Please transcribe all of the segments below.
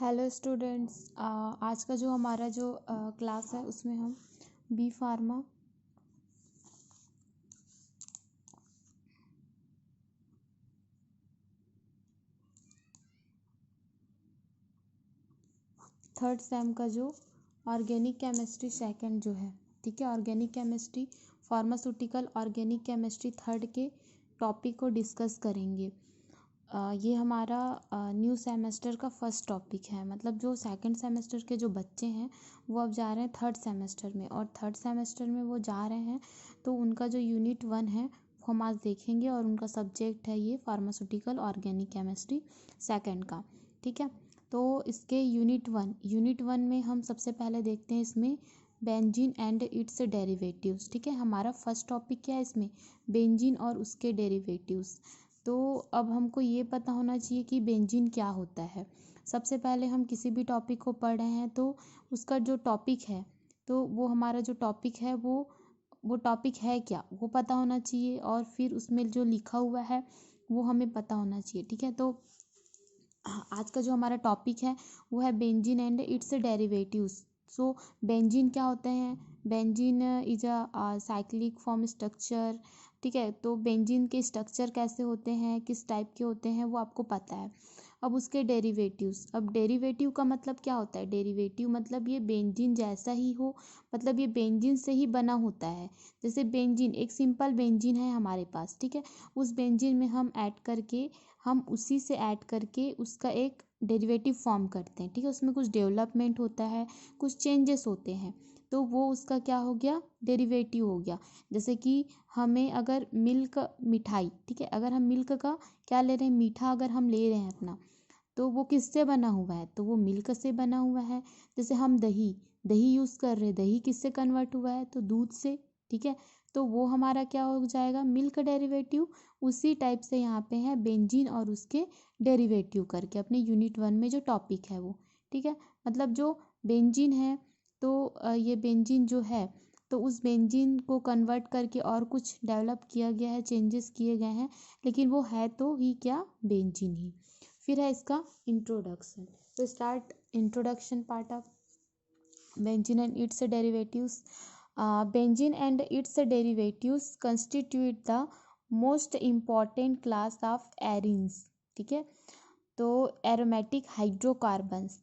Hello students, आज का जो हमारा क्लास है उसमें हम बी फार्मा थर्ड सेम का जो ऑर्गेनिक केमिस्ट्री सेकंड जो है, ठीक है, organic chemistry pharmaceutical organic chemistry third के टॉपिक को डिस्कस करेंगे। ये हमारा न्यू सेमेस्टर का फर्स्ट टॉपिक है। मतलब जो सेकंड सेमेस्टर के जो बच्चे हैं वो अब जा रहे हैं थर्ड सेमेस्टर में, और थर्ड सेमेस्टर में वो जा रहे हैं तो उनका जो यूनिट 1 है वो हम आज देखेंगे, और उनका सब्जेक्ट है ये फार्मास्यूटिकल ऑर्गेनिक केमिस्ट्री सेकंड का। ठीक है, तो इसके यूनिट वन में हम सबसे पहले देखते हैं इसमें बेंजीन एंड इट्स डेरिवेटिव्स। ठीक है, हमारा फर्स्ट टॉपिक क्या है इसमें, बेंजीन और उसके डेरिवेटिव्स। तो अब हमको ये पता होना चाहिए कि बेंजीन क्या होता है। सबसे पहले हम किसी भी टॉपिक को पढ़ रहे हैं तो उसका जो टॉपिक है, तो वो हमारा जो टॉपिक है वो टॉपिक है क्या, वो पता होना चाहिए, और फिर उसमें जो लिखा हुआ है वो हमें पता होना चाहिए। ठीक है, तो आज का जो हमारा टॉपिक है वो है benzene and it's derivatives. So benzene क्या होते हैं, benzene is a cyclic form structure. ठीक है, तो बेंजीन के स्ट्रक्चर कैसे होते हैं, किस टाइप के होते हैं, वो आपको पता है। अब उसके डेरिवेटिव्स, अब डेरिवेटिव का मतलब क्या होता है, डेरिवेटिव मतलब ये बेंजीन जैसा ही हो, मतलब ये बेंजीन से ही बना होता है। जैसे बेंजीन, एक सिंपल बेंजीन है हमारे पास, ठीक है, उस बेंजीन में हम उसी से ऐड करके उसका एक डेरिवेटिव फॉर्म करते हैं। ठीक है, उसमें कुछ डेवलपमेंट होता है, कुछ चेंजेस होते हैं, तो वो उसका क्या हो गया, डेरिवेटिव हो गया। जैसे कि हमें अगर मिल्क मिठाई, ठीक है, अगर हम मिल्क का क्या ले रहे हैं, मीठा अगर हम ले रहे हैं अपना, तो वो किससे बना हुआ है, तो वो मिल्क से बना हुआ है। जैसे हम दही दही यूज़ कर रहे हैं, दही किससे कन्वर्ट हुआ है, तो दूध से। ठीक है, तो वो हमारा क्या हो जाएगा, मिल्क डेरिवेटिव। उसी टाइप से यहाँ पे है बेंजीन और उसके डेरिवेटिव करके अपने यूनिट 1 में जो टॉपिक है वो। ठीक है, मतलब जो बेंजीन है, तो ये बेंजीन जो है, तो उस बेंजीन को कन्वर्ट करके और कुछ डेवलप किया गया है, चेंजेस किए गए हैं, लेकिन वो है तो ही क्या, बेंजीन ही। फिर है इसका इंट्रोडक्शन। तो start introduction part of benzene and it's derivatives. Benzene and it's derivatives constitute the most important class of arenes. ठीक है, तो aromatic hydrocarbons,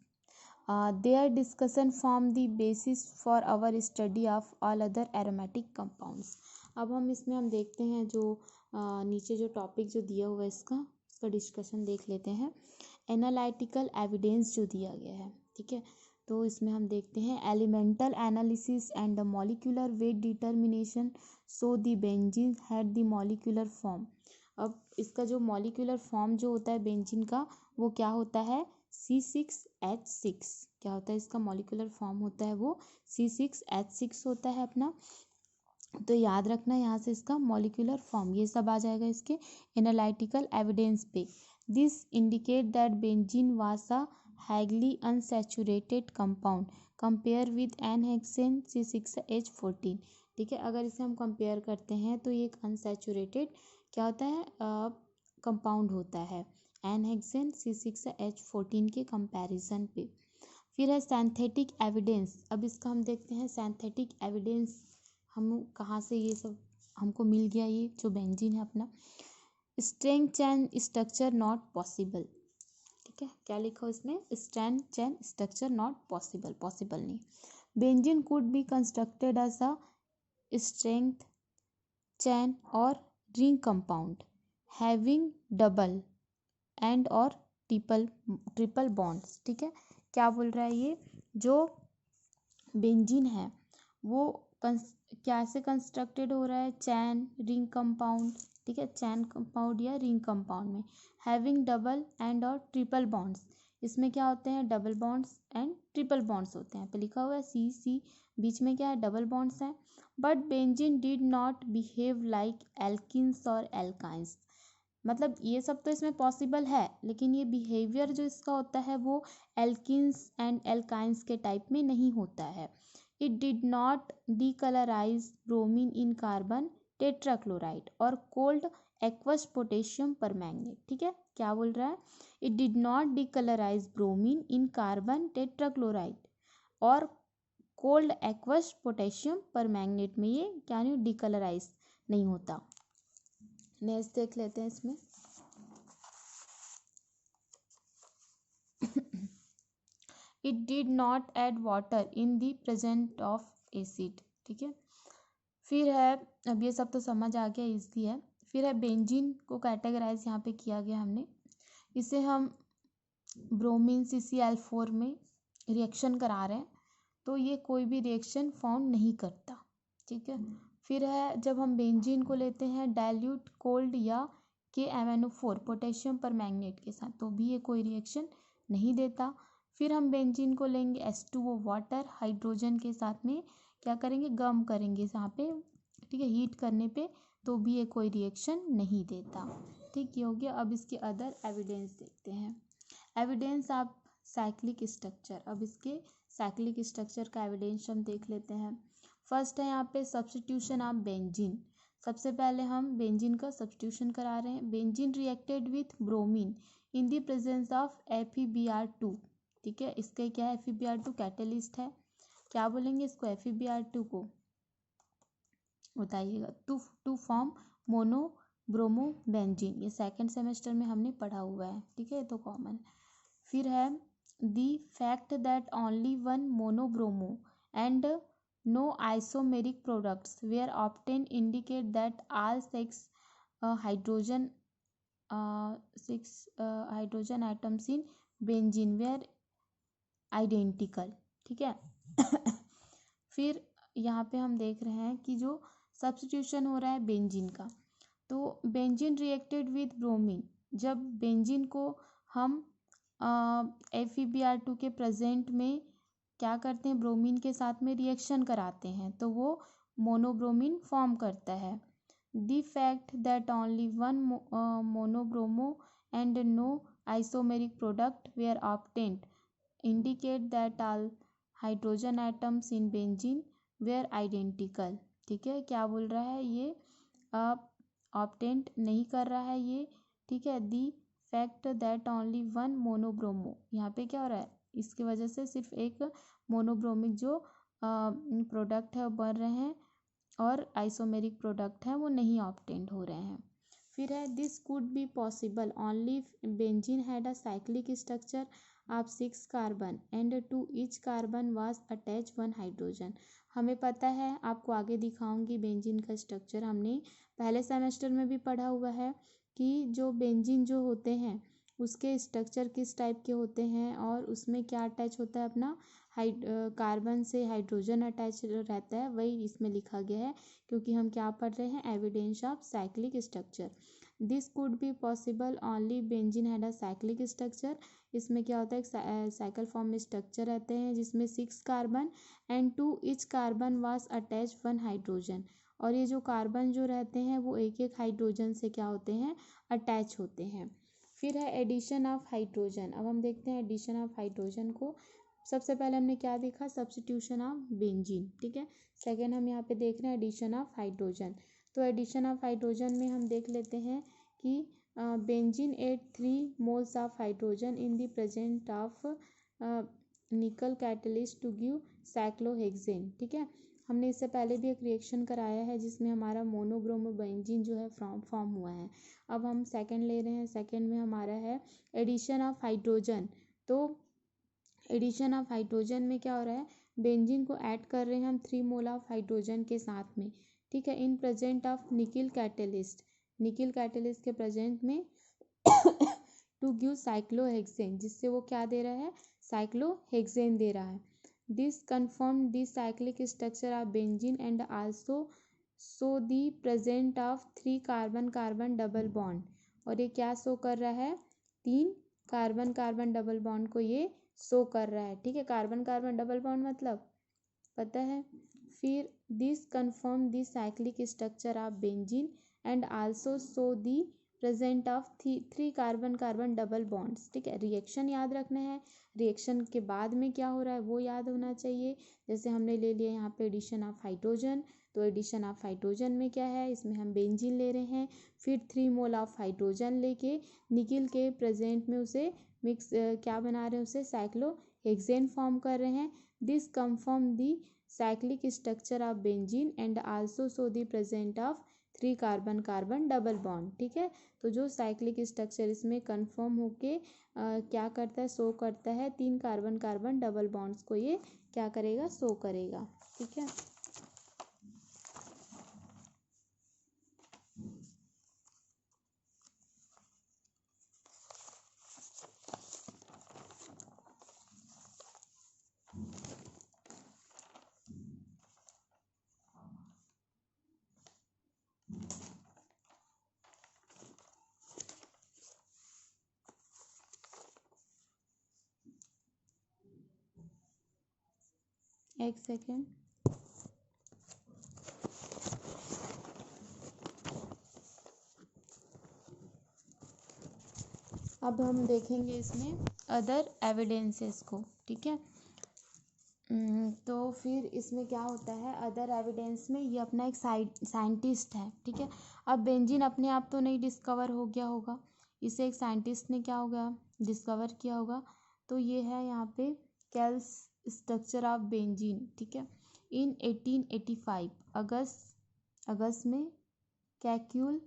their discussion form the basis for our study of all other aromatic compounds। अब हम देखते हैं जो नीचे जो टॉपिक जो दिया हुआ है इसका डिस्कशन देख लेते हैं। एनालिटिकल एविडेंस जो दिया गया है, ठीक है, तो इसमें हम देखते हैं elemental analysis and the molecular weight determination, so the benzene had the molecular form. अब इसका जो मॉलिक्यूलर फॉर्म जो होता है बेंजीन का, वो क्या होता है, C6H6। क्या होता है इसका मॉलिक्यूलर फॉर्म होता है वो C6H6 होता है अपना। तो याद रखना यहाँ से इसका मॉलिक्यूलर फॉर्म ये सब आ जाएगा इसके एनालिटिकल एविडेंस पे। This indicate that benzene was a highly unsaturated compound compare with n hexane C6H14। ठीक है, अगर इसे हम कंपेयर करते हैं तो ये एक अनसैचुरेटेड क्या होता है, कंपाउंड होता है एनहेक्सेन C6H14 के कंपैरिजन पे। फिर है सिंथेटिक एविडेंस। अब इसका हम देखते हैं सिंथेटिक एविडेंस हम कहाँ से ये सब हमको मिल गया, ये जो बेंजीन है अपना। Straight chain structure not possible. ठीक है, क्या लिखा हो इसमें, straight chain structure not possible, possible नहीं। Benzene could be constructed as a straight chain और ring compound having double and और ट्रिपल बॉन्ड्स। ठीक है, क्या बोल रहा है ये, जो बेंजीन है वो कैसे कंस्ट्रक्टेड हो रहा है, चैन रिंग कंपाउंड। ठीक है, चैन कंपाउंड या रिंग कंपाउंड में हैविंग डबल एंड और ट्रिपल बॉन्ड्स। इसमें क्या होते हैं, double bonds and triple bonds होते हैं। पे लिखा हुआ है C बीच में क्या है, डबल बॉन्ड्स हैं। But benzene did not behave like alkenes और एल्काइंस। मतलब ये सब तो इसमें पॉसिबल है, लेकिन ये बिहेवियर जो इसका होता है वो एल्किन्स एंड एल्काइंस के टाइप में नहीं होता है। It did not decolourise bromine in carbon tetrachloride और कोल्ड एक्वस पोटेशियम परमैंगनेट। ठीक है, क्या बोल रहा है, it did not decolourise bromine in carbon tetrachloride, और कोल्ड एक्वस पोटेशियम परमैंगनेट में ये क्या नहीं डिकलराइज नहीं होता। नेक्स्ट देख लेते हैं इसमें it did not add water in the present of acid. ठीक है, फिर है, अब ये सब तो समझ आ गया, इजी है। फिर है बेंजीन को कैटेगराइज यहाँ पे किया गया हमने, इसे हम ब्रोमीन CCl4 में रिएक्शन करा रहे हैं, तो ये कोई भी रिएक्शन फॉर्म नहीं करता। ठीक है, फिर है जब हम बेंजीन को लेते हैं डाइल्यूट कोल्ड या KMnO4 पोटेशियम परमैंगनेट के साथ, तो भी ये कोई रिएक्शन नहीं देता। फिर हम बेंजीन को लेंगे H2O वाटर हाइड्रोजन के साथ में क्या करेंगे, गर्म करेंगे यहाँ पे, ठीक है, हीट करने पे, तो भी ये कोई रिएक्शन नहीं देता। ठीक, ये हो गया। अब इसके अदर एविडेंस देखते हैं। एविडेंस ऑफ साइक्लिक स्ट्रक्चर, अब इसके साइक्लिक स्ट्रक्चर का एविडेंस हम देख लेते हैं। फर्स्ट है यहाँ पे सब्स्टिट्यूशन ऑफ बेंजीन। सबसे पहले हम बेंजीन का सब्स्टिट्यूशन करा रहे हैं। Benzene reacted with bromine in the presence of FeBr2। ठीक है, इसका क्या है, FeBr2 कैटेलिस्ट है। क्या बोलेंगे इसको, FeBr2 को बताइएगा, to form mono bromo benzene. ये सेकंड सेमेस्टर में हमने पढ़ा हुआ है। ठीक है, तो कॉमन। फिर है the fact that only one monobromo and no isomeric products were obtain indicate that all hydrogen hydrogen atoms in benzene were identical. ठीक है फिर यहाँ पे हम देख रहे हैं कि जो सब्स्टिट्यूशन हो रहा है बेंजीन का, तो बेंजीन रिएक्टेड विथ ब्रोमीन, जब बेंजीन को हम FeBr2 के प्रेजेंट में क्या करते हैं, ब्रोमीन के साथ में रिएक्शन कराते हैं, तो वो मोनोब्रोमीन फॉर्म करता है। The fact that only one monobromo and no isomeric product were obtained indicate that all hydrogen atoms in benzene were identical. ठीक है, क्या बोल रहा है ये, ऑब्टेंट नहीं कर रहा है ये। ठीक है, the fact that only one monobromo, यहाँ पे क्या हो रहा है, इसकी वजह से सिर्फ एक मोनोब्रोमिक जो प्रोडक्ट है बन रहे हैं, और आइसोमेरिक प्रोडक्ट हैं वो नहीं ऑब्टेंड हो रहे हैं। फिर है this could be possible only benzene had a cyclic structure of 6 carbon and to each carbon was attach 1 hydrogen. हमें पता है, आपको आगे दिखाऊंगी बेंजीन का स्ट्रक्चर, हमने पहले सेमेस्टर में भी पढ़ा हुआ है कि जो बेंजीन जो होते हैं उसके स्ट्रक्चर किस टाइप के होते हैं, और उसमें क्या अटैच होता है, अपना कार्बन से हाइड्रोजन अटैच रहता है, वही इसमें लिखा गया है, क्योंकि हम क्या पढ़ रहे हैं, evidence of cyclic structure. This could be possible only benzene had a cyclic structure. इसमें क्या होता है, साइकिल फॉर्म में स्ट्रक्चर रहते हैं जिसमें 6 carbon and to each carbon was attach 1 hydrogen, और ये जो कार्बन जो रहते हैं वो एक एक हाइड्रोजन से क्या होते हैं, अटैच होते हैं। फिर है एडिशन ऑफ हाइड्रोजन। अब हम देखते हैं एडिशन ऑफ हाइड्रोजन को। सबसे पहले हमने क्या देखा, सब्स्टिट्यूशन ऑफ बेंजीन। ठीक है, सेकेंड हम यहाँ पे देख रहे हैं एडिशन ऑफ हाइड्रोजन। तो एडिशन ऑफ हाइड्रोजन में हम देख लेते हैं कि benzene add 3 moles of hydrogen in the present of nickel catalyst to give cyclohexane. ठीक है, हमने इससे पहले भी एक रिएक्शन कराया है जिसमें हमारा मोनोब्रोमो बेंजीन जो है फॉर्म हुआ है। अब हम सेकंड ले रहे हैं, सेकंड में हमारा है एडिशन ऑफ हाइड्रोजन। तो एडिशन ऑफ हाइड्रोजन में क्या हो रहा है, बेंजीन को ऐड कर रहे हैं हम 3 मोल ऑफ हाइड्रोजन के साथ में। ठीक है, in present of nickel catalyst, nickel catalyst के प्रेजेंट में टू गिव साइक्लोहेक्सेन, जिससे वो क्या दे रहा है, साइक्लोहेक्सेन दे रहा है। This confirm the cyclic structure of benzene and also so the present of 3 carbon carbon double bond, और ये क्या शो कर रहा है, 3 कार्बन कार्बन डबल बॉन्ड को ये शो कर रहा है। ठीक है, कार्बन कार्बन डबल बॉन्ड मतलब पता है। फिर this confirm the cyclic structure of benzene and also so the present of 3 carbon carbon double bonds. ठीक है, रिएक्शन याद रखना है, रिएक्शन के बाद में क्या हो रहा है वो याद होना चाहिए। जैसे हमने ले लिया यहाँ पे एडिशन ऑफ हाइड्रोजन, तो एडिशन ऑफ हाइड्रोजन में क्या है, इसमें हम बेंजीन ले रहे हैं, फिर 3 मोल ऑफ हाइड्रोजन लेके निकिल के प्रेजेंट में उसे मिक्स क्या बना रहे हैं, उसे साइक्लोहेक्सेन फॉर्म कर रहे हैं। This confirm the cyclic structure of benzene and also show the present of 3 carbon carbon double bond. ठीक है, तो जो साइक्लिक स्ट्रक्चर इसमें कंफर्म होके क्या करता है, शो करता है 3 कार्बन कार्बन डबल बॉन्ड्स को ये क्या करेगा, शो करेगा। ठीक है, एक सेकेंड। अब हम देखेंगे इसमें अदर एविडेंसेस को। ठीक है, तो फिर इसमें क्या होता है, अदर एविडेंस में ये अपना एक साइंटिस्ट है। ठीक है, अब बेंजीन अपने आप तो नहीं डिस्कवर हो गया होगा, इसे एक साइंटिस्ट ने क्या होगा, डिस्कवर किया होगा। तो ये है यहाँ पे केल्स स्ट्रक्चर ऑफ बेंजीन। ठीक है, इन 1885 अगस्त में Kekulé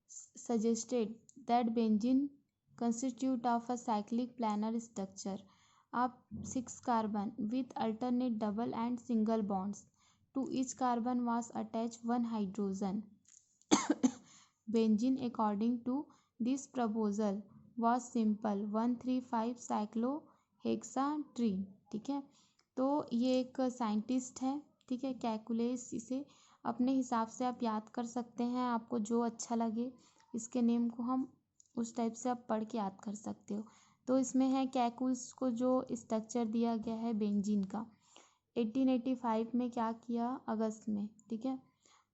suggested that benzene constitute of a cyclic planar structure of 6 carbon with alternate double and single bonds. To each carbon was attached one hydrogen. Benzene according to this proposal was simple 135 cyclohexatrine. ठीक है, तो ये एक scientist है। ठीक है, कैकुलेस, इसे अपने हिसाब से आप याद कर सकते हैं, आपको जो अच्छा लगे इसके नेम को हम उस टाइप से आप पढ़ के याद कर सकते हो। तो इसमें है कैकुल्स को जो स्ट्रक्चर दिया गया है बेंजीन का 1885 में क्या किया, अगस्त में। ठीक है,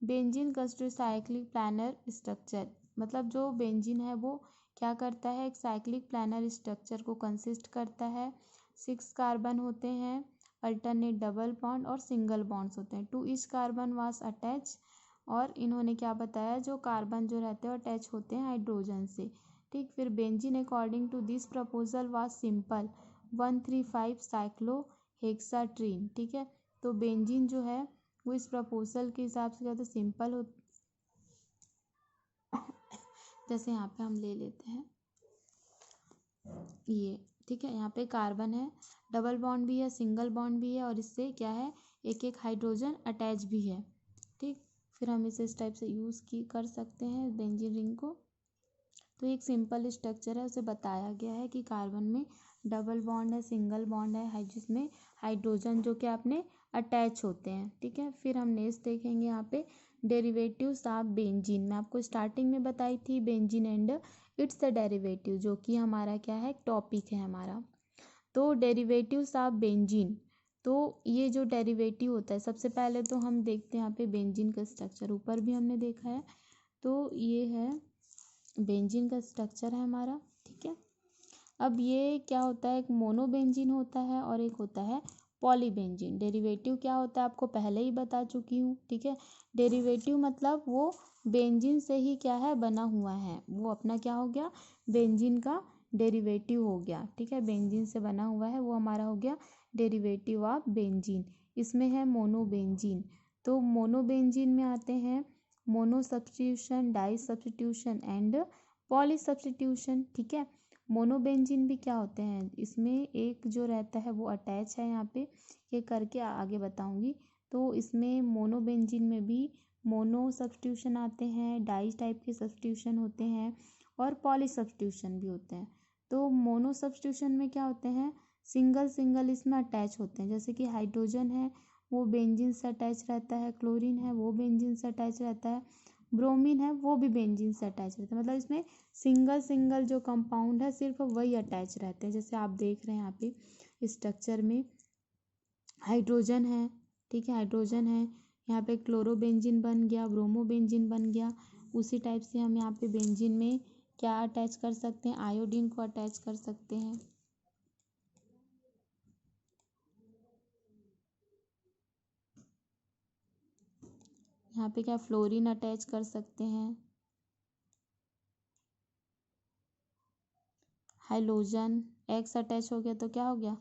benzene constitute cyclic planar structure, मतलब जो बेंजीन है वो क्या करता है, एक साइक्लिक प्लानर स्ट्रक्चर को कंसिस्ट करता है। 6 कार्बन होते हैं, अल्टरनेट डबल बॉन्ड और सिंगल बॉन्ड्स होते हैं। To each carbon was attach, और इन्होंने क्या बताया, जो कार्बन जो रहते हैं अटैच होते हैं हाइड्रोजन से। ठीक, फिर benzene according to this proposal was simple 135 cyclohexatriene. ठीक है, तो बेंजीन जो है वो इस प्रपोजल के हिसाब से क्या होता है, सिंपल हो। जैसे यहाँ पे हम ले लेते हैं ये। ठीक है, यहाँ पे कार्बन है, डबल बॉन्ड भी है, सिंगल बॉन्ड भी है, और इससे क्या है, एक एक हाइड्रोजन अटैच भी है। ठीक, फिर हम इसे इस टाइप से यूज़ की कर सकते हैं बेंजीन रिंग को। तो एक सिंपल स्ट्रक्चर है, उसे बताया गया है कि कार्बन में डबल बॉन्ड है, सिंगल बॉन्ड है, जिसमें हाइड्रोजन जो कि अपने अटैच होते हैं। ठीक है, फिर हम नेक्स्ट देखेंगे यहाँ पे डेरिवेटिव्स ऑफ बेंजीन। मैं आपको स्टार्टिंग में बताई थी benzene and it's the derivative, जो कि हमारा क्या है, टॉपिक है हमारा। तो डेरिवेटिव्स ऑफ बेंजीन, तो ये जो डेरिवेटिव होता है, सबसे पहले तो हम देखते हैं यहाँ पे बेंजीन का स्ट्रक्चर, ऊपर भी हमने देखा है। तो ये है बेंजीन का स्ट्रक्चर है हमारा। ठीक है, अब ये क्या होता है, एक मोनोबेंजीन होता है और एक होता है पॉलीबेंजीन। डेरिवेटिव क्या होता है आपको पहले ही बता चुकी हूँ। ठीक है, डेरिवेटिव मतलब वो बेंजीन से ही क्या है, बना हुआ है, वो अपना क्या हो गया, बेंजीन का डेरिवेटिव हो गया। ठीक है, बेंजीन से बना हुआ है, वो हमारा हो गया डेरिवेटिव ऑफ बेंजीन। इसमें है मोनोबेंजीन। तो मोनोबेंजीन में आते हैं mono substitution, di substitution and poly substitution. ठीक है, मोनोबेंजीन भी क्या होते हैं, इसमें एक जो रहता है वो अटैच है, यहाँ पे ये करके आगे बताऊंगी। तो इसमें मोनोबेंजीन में भी मोनो सब्स्टिट्यूशन आते हैं, डाई टाइप के सब्स्टिट्यूशन होते हैं, और पॉली सब्स्टिट्यूशन भी होते हैं। तो मोनो सब्स्टिट्यूशन में क्या होते हैं, सिंगल सिंगल इसमें अटैच होते हैं, जैसे कि हाइड्रोजन है वो बेंजीन से अटैच रहता है, क्लोरीन है वो बेंजीन से अटैच रहता है, ब्रोमीन है वो भी बेंजीन से अटैच रहता है। मतलब इसमें सिंगल सिंगल जो कंपाउंड है सिर्फ वही अटैच रहते हैं। जैसे आप देख रहे हैं यहाँ पे स्ट्रक्चर में हाइड्रोजन है। ठीक है, हाइड्रोजन है, यहाँ पे क्लोरोबेंजीन बन गया, ब्रोमोबेंजीन बन गया। उसी टाइप से हम यहाँ पे बेंजीन में क्या अटैच कर सकते हैं, आयोडीन को अटैच कर सकते हैं। यहाँ पे क्या फ्लोरीन अटैच कर सकते हैं, हाइलोजन, एक्स अटैच हो गया तो क्या हो गया,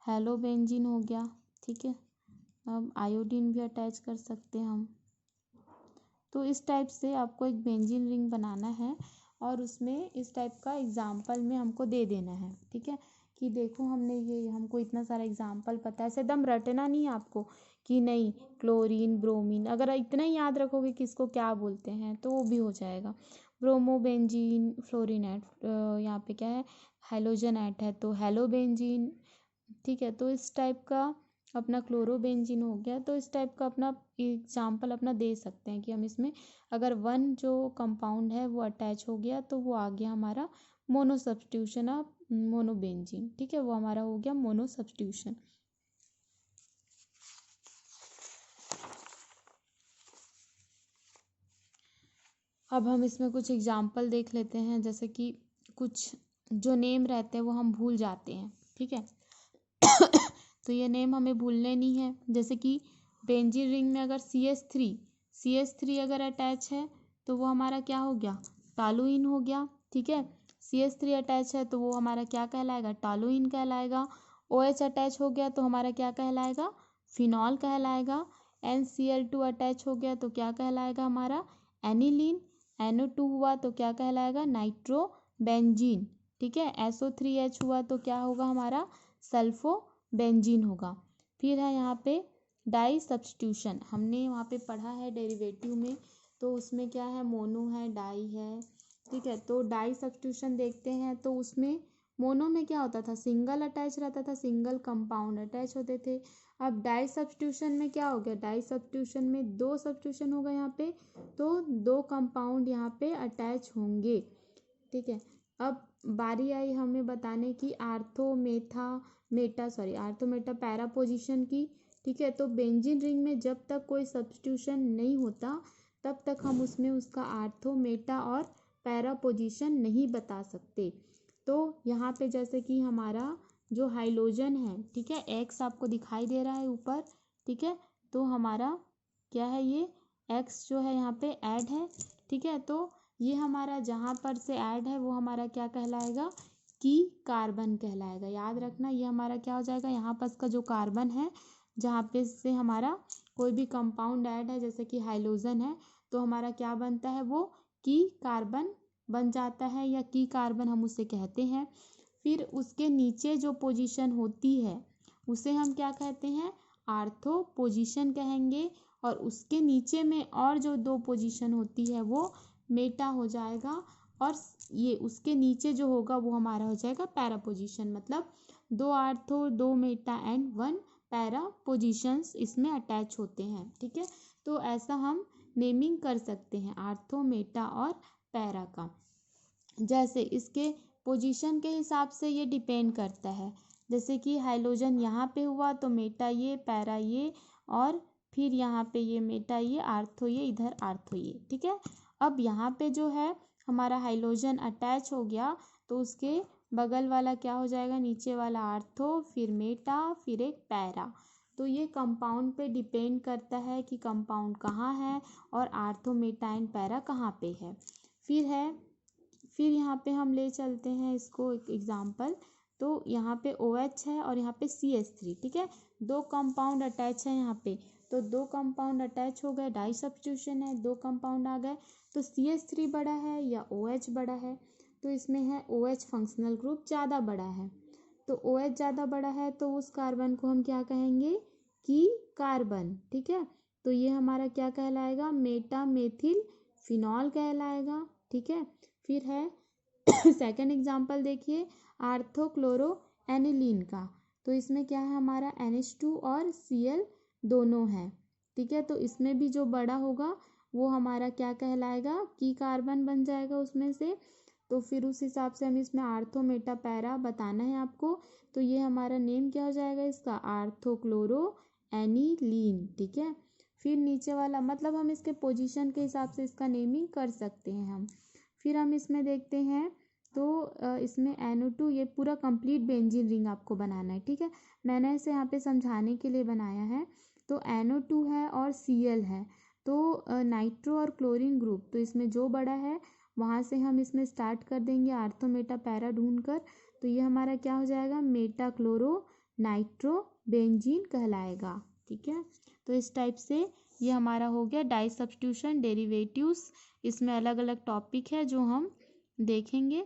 हेलोबेंजीन हो गया। ठीक है, अब आयोडीन भी अटैच कर सकते हैं हम। तो इस टाइप से आपको एक बेंजीन रिंग बनाना है और उसमें इस टाइप का एग्जाम्पल में हमको दे देना है। ठीक है, कि देखो हमने ये, हमको इतना सारा एग्जाम्पल पता है, ऐसे एकदम रटना नहीं है आपको कि नहीं क्लोरीन ब्रोमीन, अगर इतना ही याद रखोगे कि इसको क्या बोलते हैं तो वो भी हो जाएगा। ब्रोमोबेंजीन फ्लोरीनेट, यहाँ पे क्या है हेलोजनेट है तो हेलोबेंजीन। ठीक है, तो इस टाइप का अपना क्लोरोबेंजीन हो गया। तो इस टाइप का अपना एग्जाम्पल अपना दे सकते हैं कि हम इसमें अगर वन जो कंपाउंड है वो अटैच हो गया तो वो आ गया हमारा मोनो सब्स्टिट्यूशन ऑफ मोनोबेंजीन। ठीक है, वो हमारा हो गया मोनो सब्स्टिट्यूशन। अब हम इसमें कुछ एग्जाम्पल देख लेते हैं, जैसे कि कुछ जो नेम रहते हैं वो हम भूल जाते हैं। ठीक है तो ये नेम हमें भूलने नहीं है। जैसे कि बेंजीन रिंग में अगर CH3 अगर अटैच है तो वो हमारा क्या हो गया, टॉलुइन हो गया। ठीक है, CH3 अटैच है तो वो हमारा क्या कहलाएगा, टॉलुइन कहलाएगा। OH अटैच हो गया तो हमारा क्या कहलाएगा, फिनॉल कहलाएगा। NCl2 अटैच हो गया तो क्या कहलाएगा हमारा, एनिलीन। NO2 हुआ तो क्या कहलाएगा, नाइट्रोबेंजीन। ठीक है, SO3H हुआ तो क्या होगा हमारा, सल्फोबेंजीन होगा। फिर है यहाँ पे डाई सब्स्टिट्यूशन, हमने वहाँ पे पढ़ा है डेरिवेटिव में, तो उसमें क्या है, मोनो है, डाई है। ठीक है, तो डाई सब्स्टिट्यूशन देखते हैं तो उसमें मोनो में क्या होता था, सिंगल अटैच रहता था, सिंगल कंपाउंड अटैच होते थे। अब डाई सब्स्टिट्यूशन में क्या हो गया, डाई सब्स्टिट्यूशन में दो सब्स्टिट्यूशन होगा यहाँ पे, तो दो कंपाउंड यहाँ पे अटैच होंगे। ठीक है, अब बारी आई हमें बताने की आर्थो मेटा पैरा पोजीशन की। ठीक है, तो बेंजीन रिंग में जब तक कोई सब्स्टिट्यूशन नहीं होता तब तक हम उसमें उसका आर्थो मेटा और पैरा पोजीशन नहीं बता सकते। तो यहाँ पे जैसे कि हमारा जो हाइलोजन है, ठीक है, एक्स आपको दिखाई दे रहा है ऊपर। ठीक है, तो हमारा क्या है, ये एक्स जो है यहाँ पे ऐड है। ठीक है, तो ये हमारा जहाँ पर से ऐड है वो हमारा क्या कहलाएगा, की कार्बन कहलाएगा। याद रखना ये हमारा क्या हो जाएगा, यहाँ पर का जो कार्बन है जहाँ पे से हमारा कोई भी कंपाउंड ऐड है जैसे कि हाइलोजन है तो हमारा क्या बनता है, वो की कार्बन बन जाता है, या की कार्बन हम उसे कहते हैं। फिर उसके नीचे जो पोजीशन होती है उसे हम क्या कहते हैं, आर्थो पोजीशन कहेंगे, और उसके नीचे में और जो दो पोजीशन होती है वो मेटा हो जाएगा, और ये उसके नीचे जो होगा वो हमारा हो जाएगा पैरा पोजीशन। मतलब दो आर्थो, दो Meta and one para positions इसमें अटैच होते हैं। ठीक है, तो ऐसा हम नेमिंग कर सकते हैं आर्थो, मेटा और पैरा का। जैसे इसके पोजीशन के हिसाब से ये डिपेंड करता है, जैसे कि हाइलोजन यहाँ पे हुआ तो मेटा ये, पैरा ये, और फिर यहाँ पे ये मेटा ये, आर्थो ये, इधर आर्थो ये। ठीक है, अब यहाँ पे जो है हमारा हाइलोजन अटैच हो गया तो उसके बगल वाला क्या हो जाएगा, नीचे वाला आर्थो, फिर मेटा, फिर एक पैरा। तो ये कंपाउंड पे डिपेंड करता है कि कंपाउंड कहाँ है और आर्थो, मेटा एंड पैरा कहाँ पे है। फिर यहाँ पे हम ले चलते हैं इसको एक एग्जांपल। तो यहाँ पे OH है और यहाँ पे CH3। ठीक है, दो कंपाउंड अटैच है यहाँ पे, तो दो कंपाउंड अटैच हो गए, डाई सब्स्टिट्यूशन है, दो कंपाउंड आ गए, तो CH3 बड़ा है या OH बड़ा है, तो इसमें है OH फंक्शनल ग्रुप ज़्यादा बड़ा है। तो OH ज़्यादा बड़ा है तो उस कार्बन को हम क्या कहेंगे, की कार्बन। ठीक है, तो ये हमारा क्या कहलाएगा, मेटा मेथिल फिनॉल कहलाएगा। ठीक है, फिर है सेकंड एग्जांपल देखिए, आर्थोक्लोरो एनिलीन का। तो इसमें क्या है हमारा NH2 और Cl दोनों हैं। ठीक है, तो इसमें भी जो बड़ा होगा वो हमारा क्या कहलाएगा, की कार्बन बन जाएगा उसमें से। तो फिर उस हिसाब से हम इसमें आर्थो, मेटा, पैरा बताना है आपको। तो ये हमारा नेम क्या हो जाएगा इसका, आर्थोक्लोरो एनिलीन। ठीक है, फिर नीचे वाला मतलब हम इसके पोजीशन के हिसाब से इसका नेमिंग कर सकते हैं हम। फिर हम इसमें देखते हैं तो इसमें NO2, ये पूरा कंप्लीट बेंजीन रिंग आपको बनाना है। ठीक है, मैंने इसे यहाँ पे समझाने के लिए बनाया है। तो NO2 है और Cl है, तो नाइट्रो और क्लोरीन ग्रुप, तो इसमें जो बड़ा है वहाँ से हम इसमें स्टार्ट कर देंगे आर्थो मेटा पैरा ढूंढ कर। तो ये हमारा क्या हो जाएगा, मेटा क्लोरो नाइट्रो बेंजीन कहलाएगा। ठीक है, तो इस टाइप से ये हमारा हो गया डाई सब्स्टिट्यूशन डेरिवेटिव्स। इसमें अलग अलग टॉपिक है जो हम देखेंगे।